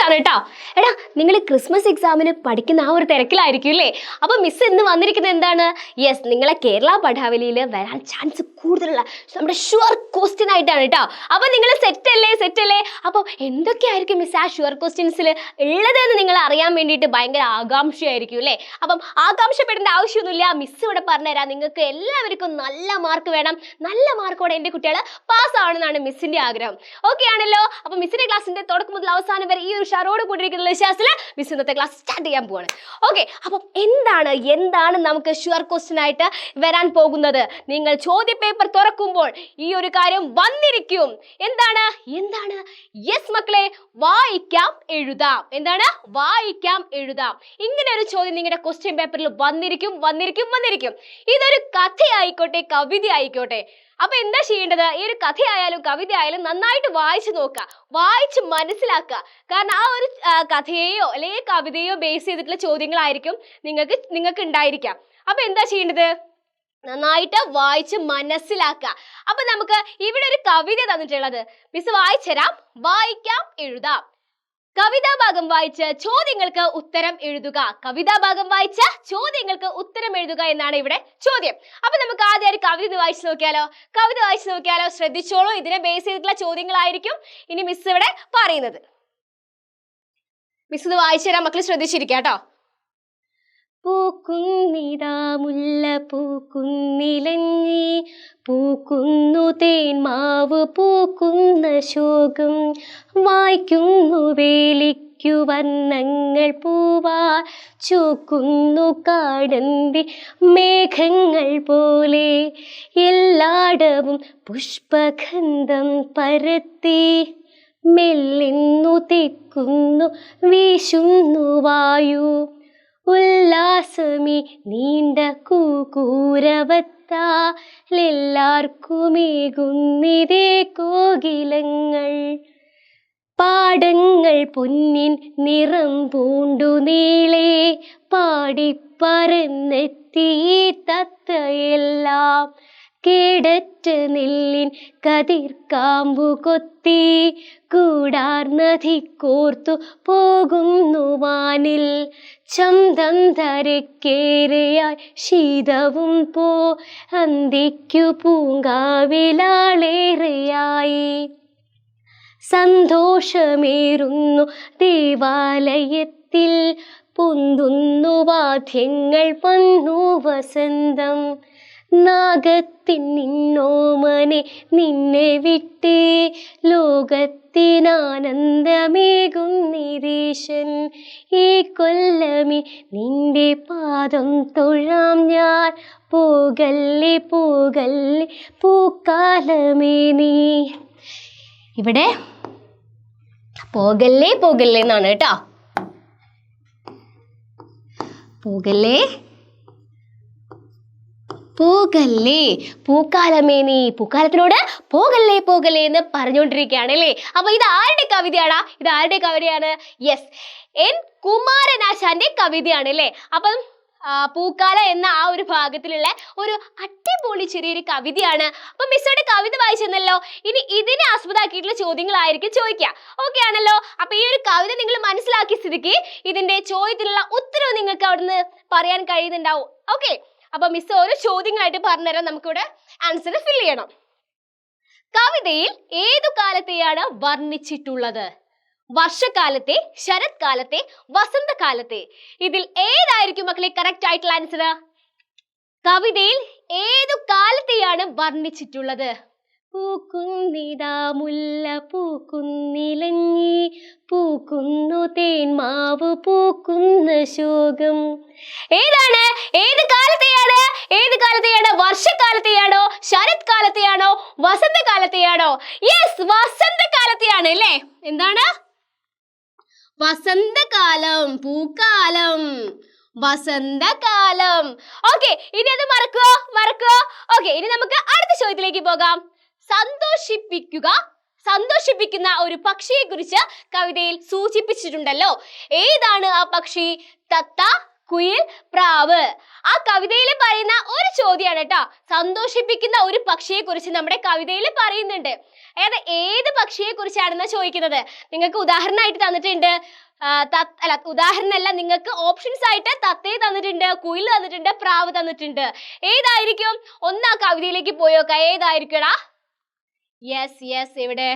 ആണ് കേട്ടോ. എടാ, നിങ്ങൾ ക്രിസ്മസ് എക്സാമിന് പഠിക്കുന്ന ആ ഒരു തിരക്കിലായിരിക്കും അല്ലേ? അപ്പൊ മിസ് ഇന്ന് വന്നിരിക്കുന്നത് എന്താണ്? യെസ്, നിങ്ങളെ കേരള പഠാവലിയിൽ വരാൻ ചാൻസ് കൂടുതലുള്ള നമ്മുടെ ഷുവർ ക്വസ്റ്റ്യൻ ആയിട്ടാണ് കേട്ടോ. അപ്പൊ നിങ്ങൾ സെറ്റ് അല്ലേ? അപ്പോൾ എന്തൊക്കെയായിരിക്കും മിസ് ആ ഷുവർ ക്വസ്റ്റ്യൻസിൽ ഉള്ളതെന്ന് നിങ്ങൾ അറിയാൻ വേണ്ടിയിട്ട് ഭയങ്കര ആകാംക്ഷയായിരിക്കും അല്ലേ? അപ്പം ആകാംക്ഷപ്പെടേണ്ട ആവശ്യമൊന്നുമില്ല. മിസ് ഇവിടെ പറഞ്ഞുതരാം. നിങ്ങൾക്ക് എല്ലാവർക്കും നല്ല മാർക്ക് വേണം. നല്ല മാർക്കോടെ എൻ്റെ കുട്ടികൾ പാസ് ആവണമെന്നാണ് മിസ്സിന്റെ ആഗ്രഹം. ഓക്കെ ആണല്ലോ? അപ്പൊ മിസ്സിന്റെ ക്ലാസ്സിന്റെ തുടക്കം മുതൽ അവസാനം വരെ ഈ ഒരു ഷറോട് കൂടിയിരിക്കുന്ന വിശ്വാസത്തിൽ മിസ് ഇന്നത്തെ ക്ലാസ് സ്റ്റാർട്ട് ചെയ്യാൻ പോവാണ്. ഓക്കെ, അപ്പം എന്താണ് നമുക്ക് ഷുവർ ക്വസ്റ്റ്യൻ ആയിട്ട് വരാൻ പോകുന്നത്? നിങ്ങൾ ചോദ്യ പേപ്പർ തുറക്കുമ്പോൾ ഈ ഒരു കാര്യം വന്നിരിക്കും. എന്താണ്? യെസ് മക്കളെ, വായിക്കാം എഴുതാം. എന്താണ്? വായിക്കാം എഴുതാം. ഇങ്ങനെ ഒരു ചോദ്യം നിങ്ങളുടെ ക്വസ്റ്റ്യൻ പേപ്പറിൽ വന്നിരിക്കും. ഇതൊരു കഥയായിക്കോട്ടെ, കവിത ആയിക്കോട്ടെ. അപ്പൊ എന്താ ചെയ്യേണ്ടത്? ഈ ഒരു കഥയായാലും കവിത ആയാലും നന്നായിട്ട് വായിച്ചു നോക്കുക, വായിച്ച് മനസ്സിലാക്കുക. കാരണം ആ ഒരു കഥയെയോ അല്ലെങ്കിൽ കവിതയോ ബേസ് ചെയ്തിട്ടുള്ള ചോദ്യങ്ങളായിരിക്കും നിങ്ങൾക്ക് ഉണ്ടായിരിക്കാം. അപ്പൊ എന്താ ചെയ്യേണ്ടത്? നന്നായിട്ട് വായിച്ച് മനസ്സിലാക്കുക. അപ്പൊ നമുക്ക് ഇവിടെ ഒരു കവിത തന്നിട്ടുള്ളത് മിസ് വായിച്ചുതരാം. വായിക്കാം എഴുതാം. കവിതാ ഭാഗം വായിച്ച് ചോദ്യങ്ങൾക്ക് ഉത്തരം എഴുതുക. എന്നാണ് ഇവിടെ ചോദ്യം. അപ്പൊ നമുക്ക് ആദ്യം ഒരു കവിത വായിച്ചു നോക്കിയാലോ? ശ്രദ്ധിച്ചോളൂ, ഇതിനെ ബേസ് ചെയ്തിട്ടുള്ള ചോദ്യങ്ങളായിരിക്കും ഇനി മിസ് ഇവിടെ പറയുന്നത്. മിസ് ഇത് വായിച്ചു തരാം, മക്കൾ ശ്രദ്ധിച്ചിരിക്കുക കേട്ടോ. പൂക്കുന്നിതാ മുല്ല പൂക്കുന്നിലഞ്ഞി, പൂക്കുന്നു തേന്മാവ് പൂക്കുന്ന ശോകം, വായിക്കുന്നു വേലിക്കു വർണ്ണങ്ങൾ പൂവാ, ചൂക്കുന്നു കാടന്തി മേഘങ്ങൾ പോലെ, എല്ലായിടവും പുഷ്പഗന്ധം പരത്തി, മെല്ലിന്നു തെക്കുന്നു വീശുന്നു വായു, ഉല്ലാസമി നീണ്ട കൂകൂരവത്താലെല്ലാർക്കുമേകുന്നിതേ കോകിലങ്ങൾ, പാടങ്ങൾ പൊന്നിൻ നിറം പൂണ്ടു നീളെ, പാടിപ്പറന്നെത്തി തത്തയെല്ലാം, കേടറ്റ നെല്ലിൻ കതിർക്കാമ്പു കൊത്തി, കൂടാർന്നതി കോർത്തു പോകുന്നു വാനിൽ, ചന്തം തരക്കേറെയായി ശീതവും പോ, അന്തിക്കു പൂങ്കാവിലാളേറെയായി, സന്തോഷമേറുന്നു ദേവാലയത്തിൽ, പൊന്തുന്നു വാദ്യങ്ങൾ വന്നു വസന്തം, നാഗത്തിൻ നിന്നോമനെ നിന്നെ വിട്ടേ, ലോകത്തിനാനന്ദമേകും നിരീശൻ, ഈ കൊല്ലമി നിന്റെ പാദം തൊഴാം ഞാൻ, പോകല്ലേ പൂക്കാലമേ നീ. ഇവിടെ പോകല്ലേ എന്നാണ് കേട്ടോ. പോകല്ലേ പൂക്കാലമേ നീ. പൂക്കാലത്തിനോട് പോകല്ലേ എന്ന് പറഞ്ഞുകൊണ്ടിരിക്കുകയാണ് അല്ലേ? അപ്പൊ ഇത് ആരുടെ കവിതയാണ്? യെസ്, എൻ കുമാരനാശാന്റെ കവിതയാണ് അല്ലേ? അപ്പം പൂക്കാല എന്ന ആ ഒരു ഭാഗത്തിലുള്ള ഒരു അടിപൊളി ചെറിയൊരു കവിതയാണ്. അപ്പൊ മിസ്സോടെ കവിത വായിച്ചെന്നല്ലോ, ഇനി ഇതിനെ ആസ്പദമാക്കിയിട്ടുള്ള ചോദ്യങ്ങളായിരിക്കും ചോദിക്കുക. ഓക്കെ ആണല്ലോ? അപ്പൊ ഈ ഒരു കവിത നിങ്ങൾ മനസ്സിലാക്കിയ സ്ഥിതിക്ക് ഇതിന്റെ ചോദ്യത്തിലുള്ള ഉത്തരവ് നിങ്ങൾക്ക് അവിടുന്ന് പറയാൻ കഴിയുന്നുണ്ടാവും. ഓക്കെ, അപ്പൊ മിസ് ഓരോ ചോദ്യങ്ങളായിട്ട് പറഞ്ഞുതരാം. നമുക്കിവിടെ ആൻസർ ഫിൽ ചെയ്യണം. കവിതയിൽ ഏതു കാലത്തെയാണ് വർണ്ണിച്ചിട്ടുള്ളത്? വർഷകാലത്തെ, ശരത്കാലത്തെ, വസന്തകാലത്തെ? ഇതിൽ ഏതായിരിക്കും മക്കളെ കറക്റ്റ് ആയിട്ടുള്ള ആൻസർ? കവിതയിൽ ഏതു കാലത്തെയാണ് വർണ്ണിച്ചിട്ടുള്ളത്? പൂക്കുന്നിതാ മുല്ല പൂക്കുന്നിലഞ്ഞി, പൂക്കുന്നു തേന്മാവ് പൂക്കുന്ന ശോകം. ഏതാണ്? ഏത് കാലത്തെയാണ്? വർഷകാലത്തെയാണോ, ശരത്കാലത്തെയാണോ, വസന്തകാലത്തെയാണോ? യെസ്, വസന്തകാലത്തെയാണ് അല്ലേ? എന്താണ്? വസന്തകാലം, പൂക്കാലം, വസന്തകാലം. ഓക്കെ, ഇനി അത് മറക്കുക. ഓക്കെ, ഇനി നമുക്ക് അടുത്ത ചോദ്യത്തിലേക്ക് പോകാം. സന്തോഷിപ്പിക്കുന്ന ഒരു പക്ഷിയെ കുറിച്ച് കവിതയിൽ സൂചിപ്പിച്ചിട്ടുണ്ടല്ലോ. ഏതാണ് ആ പക്ഷി? തത്ത, കുയിൽ, പ്രാവ്. ആ കവിതയിൽ പറയുന്ന ഒരു ചോദ്യമാണ് കേട്ടോ. സന്തോഷിപ്പിക്കുന്ന ഒരു പക്ഷിയെ കുറിച്ച് നമ്മുടെ കവിതയിൽ പറയുന്നുണ്ട്. ഏത് പക്ഷിയെ കുറിച്ചാണെന്ന് ചോദിക്കുന്നത്. നിങ്ങൾക്ക് ഉദാഹരണമായിട്ട് തന്നിട്ടുണ്ട്. ഉദാഹരണമല്ല, നിങ്ങൾക്ക് ഓപ്ഷൻസ് ആയിട്ട് തത്തയെ തന്നിട്ടുണ്ട്, കുയിൽ തന്നിട്ടുണ്ട്, പ്രാവ് തന്നിട്ടുണ്ട്. ഏതായിരിക്കും? ഒന്ന് ആ കവിതയിലേക്ക് പോയോക്ക. ഏതായിരിക്കടാ? യെസ്, എവിടെ?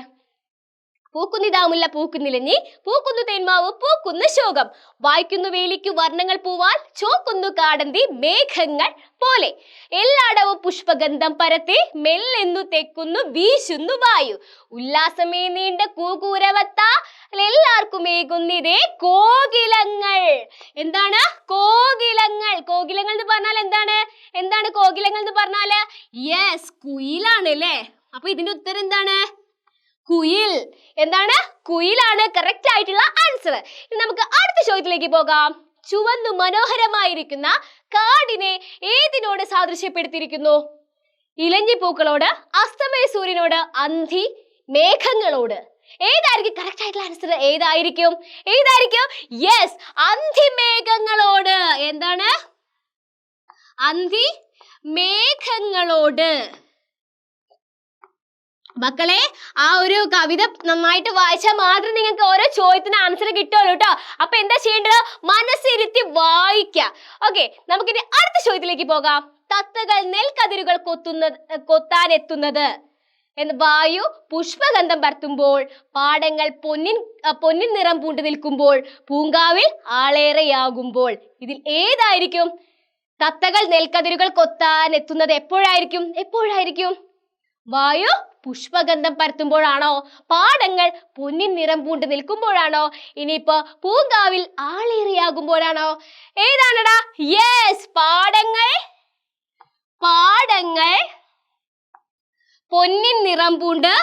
പൂക്കുന്നിതാമുല്ല പൂക്കുന്നിലഞ്ഞി, പൂക്കുന്നു തേന്മാവ് പൂക്കുന്നു ശോകം, വായിക്കുന്നു വേലിക്കു വർണ്ണങ്ങൾ പൂവാൽ, ചോക്കുന്നു കാടന്തി മേഘങ്ങൾ പോലെ, എല്ലാടവും പുഷ്പഗന്ധം പരത്തി, മെല്ലെന്നു തെക്കുന്നു വീശുന്നു വായു, ഉല്ലാസമേ നീണ്ട കൂകൂരവത്ത, എല്ലാവർക്കും ഏകുന്നിതേ കോകിലങ്ങൾ. എന്താണ്? കോകിലങ്ങൾ. കോകിലങ്ങൾ എന്ന് പറഞ്ഞാൽ എന്താണ് കോകിലങ്ങൾ എന്ന് പറഞ്ഞാല്? യെസ്, കുയിലാണ് അല്ലേ? അപ്പൊ ഇതിന്റെ ഉത്തരം എന്താണ്? കുയിൽ. എന്താണ്? കുയിലാണ് കറക്റ്റ് ആയിട്ടുള്ള ആൻസർ. ഇനി നമുക്ക് അടുത്ത ചോദ്യത്തിലേക്ക് പോകാം. ചുവന്നു മനോഹരമായിരിക്കുന്ന കാടിനെ ഏതിനോട് സാദൃശ്യപ്പെടുത്തിയിരിക്കുന്നു? ഇലഞ്ഞിപ്പൂക്കളോട്, അസ്തമയ സൂര്യനോട്, അന്ധി മേഘങ്ങളോട്. ഏതായിരിക്കും കറക്റ്റ് ആയിട്ടുള്ള ആൻസർ? ഏതായിരിക്കും? യെസ്, അന്ധി മേഘങ്ങളോട്. എന്താണ്? അന്ധി മേഘങ്ങളോട്. മക്കളെ, ആ ഒരു കവിത നന്നായിട്ട് വായിച്ചാൽ മാത്രം നിങ്ങൾക്ക് ഓരോ ചോദ്യത്തിന് ആൻസർ കിട്ടുള്ളൂ കേട്ടോ. അപ്പൊ എന്താ ചെയ്യേണ്ടത്? മനസ്സിരുത്തി വായിക്കുക. ഓക്കെ, നമുക്കിനി അടുത്ത ചോദ്യത്തിലേക്ക് പോകാം. തത്തകൾ നെൽക്കതിരുകൾ കൊത്താനെത്തുന്നത്. വായു പുഷ്പഗന്ധം പരത്തുമ്പോൾ, പാടങ്ങൾ പൊന്നിൻ നിറം പൂണ്ടു നിൽക്കുമ്പോൾ, പൂങ്കാവിൽ ആളേറെയാകുമ്പോൾ. ഇതിൽ ഏതായിരിക്കും? തത്തകൾ നെൽക്കതിരുകൾ കൊത്താനെത്തുന്നത് എപ്പോഴായിരിക്കും? വായു പുഷ്പഗന്ധം പരത്തുമ്പോഴാണോ? പാടങ്ങൾ പൊന്നിൻ നിറം പൂണ്ട് നിൽക്കുമ്പോഴാണോ? ഇനിയിപ്പോ പൂങ്കാവിൽ ആളേറിയാകുമ്പോഴാണോ? ഏതാണടാ? യെസ്, പാടങ്ങൾ പൊന്നിൻ നിറം പൂണ്ട്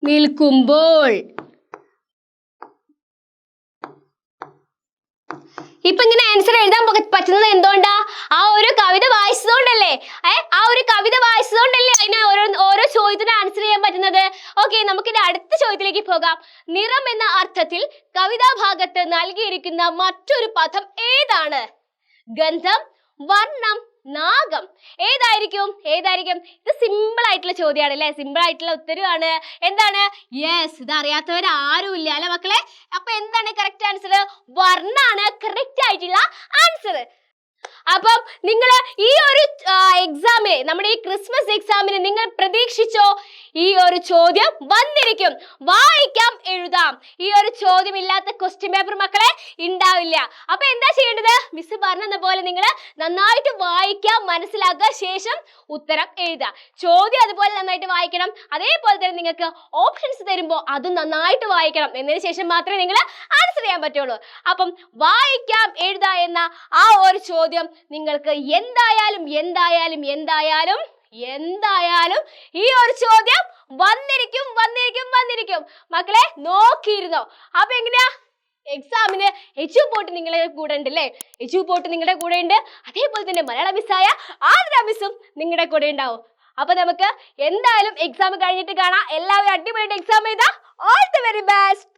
നിൽക്കുമ്പോൾ. ഇപ്പൊ ഇങ്ങനെ ആൻസർ എഴുതാൻ പറ്റുന്നത് എന്തുകൊണ്ടാ? ആ ഒരു കവിത വായിച്ചതുകൊണ്ടല്ലേ? അതിന് ഓരോ ചോദ്യത്തിന് ആൻസർ ചെയ്യാൻ പറ്റുന്നത്. ഓക്കെ, നമുക്കിനി അടുത്ത ചോദ്യത്തിലേക്ക് പോകാം. നിറം എന്ന അർത്ഥത്തിൽ കവിതാഭാഗത്ത് നൽകിയിരിക്കുന്ന മറ്റൊരു പദം ഏതാണ്? ഗന്ധം, വർണ്ണം, നാഗം. ഏതായിരിക്കും? ഇത് സിമ്പിൾ ആയിട്ടുള്ള ചോദ്യമാണ് അല്ലെ? സിമ്പിൾ ആയിട്ടുള്ള ഉത്തരവാണ്. എന്താണ്? യെസ്, ഇത് അറിയാത്തവർ ആരുമില്ല അല്ലെ മക്കളെ? അപ്പൊ എന്താണ് കറക്റ്റ് ആൻസർ? വർണ്ണാണ് കറക്റ്റ് ആയിട്ടുള്ള ആൻസർ. അപ്പം നിങ്ങൾ ഈ ഒരു എക്സാമിന്, നമ്മുടെ ഈ ക്രിസ്മസ് എക്സാമിന് നിങ്ങൾ പ്രതീക്ഷിച്ചോ ഈ ഒരു ചോദ്യം വന്നിരിക്കും? വായിക്കാം, എഴുതാം. ഈ ഒരു ചോദ്യം ഇല്ലാത്ത ക്വസ്റ്റ്യൻ പേപ്പർ മക്കളെ ഉണ്ടാവില്ല. അപ്പൊ എന്താ ചെയ്യേണ്ടത്? മിസ് പറഞ്ഞ പോലെ നിങ്ങൾ നന്നായിട്ട് വായിക്കാം, മനസ്സിലാക്കുക, ശേഷം ഉത്തരം എഴുതുക. ചോദ്യം അതുപോലെ നന്നായിട്ട് വായിക്കണം. അതേപോലെ തന്നെ നിങ്ങൾക്ക് ഓപ്ഷൻസ് തരുമ്പോൾ അതും നന്നായിട്ട് വായിക്കണം. എന്നതിന് ശേഷം മാത്രമേ നിങ്ങൾ ആൻസർ ചെയ്യാൻ പറ്റുള്ളൂ. അപ്പം വായിക്കാം, എഴുതാ എന്ന ആ ഒരു ചോദ്യം നിങ്ങൾക്ക് എന്തായാലും ഈ ഒരു ചോദ്യം വന്നിരിക്കും മക്കളെ. നോക്കിയിരുന്നോ? അപ്പൊ എങ്ങനെയാ? എക്സാമിന് എച്ചുപോട്ട് നിങ്ങളുടെ കൂടെ ഉണ്ട് അല്ലേ? എച്ചുപോട്ട് നിങ്ങളുടെ കൂടെ ഉണ്ട്. അതേപോലെ തന്നെ മലയാള മിസ്സായ ആതിര മിസ്സും നിങ്ങളുടെ കൂടെ ഉണ്ടാവും. അപ്പൊ നമുക്ക് എന്തായാലും എക്സാം കഴിഞ്ഞിട്ട് കാണാം. എല്ലാവരും അടിപൊളിയായിട്ട് എക്സാം എഴുതാം. All the very best.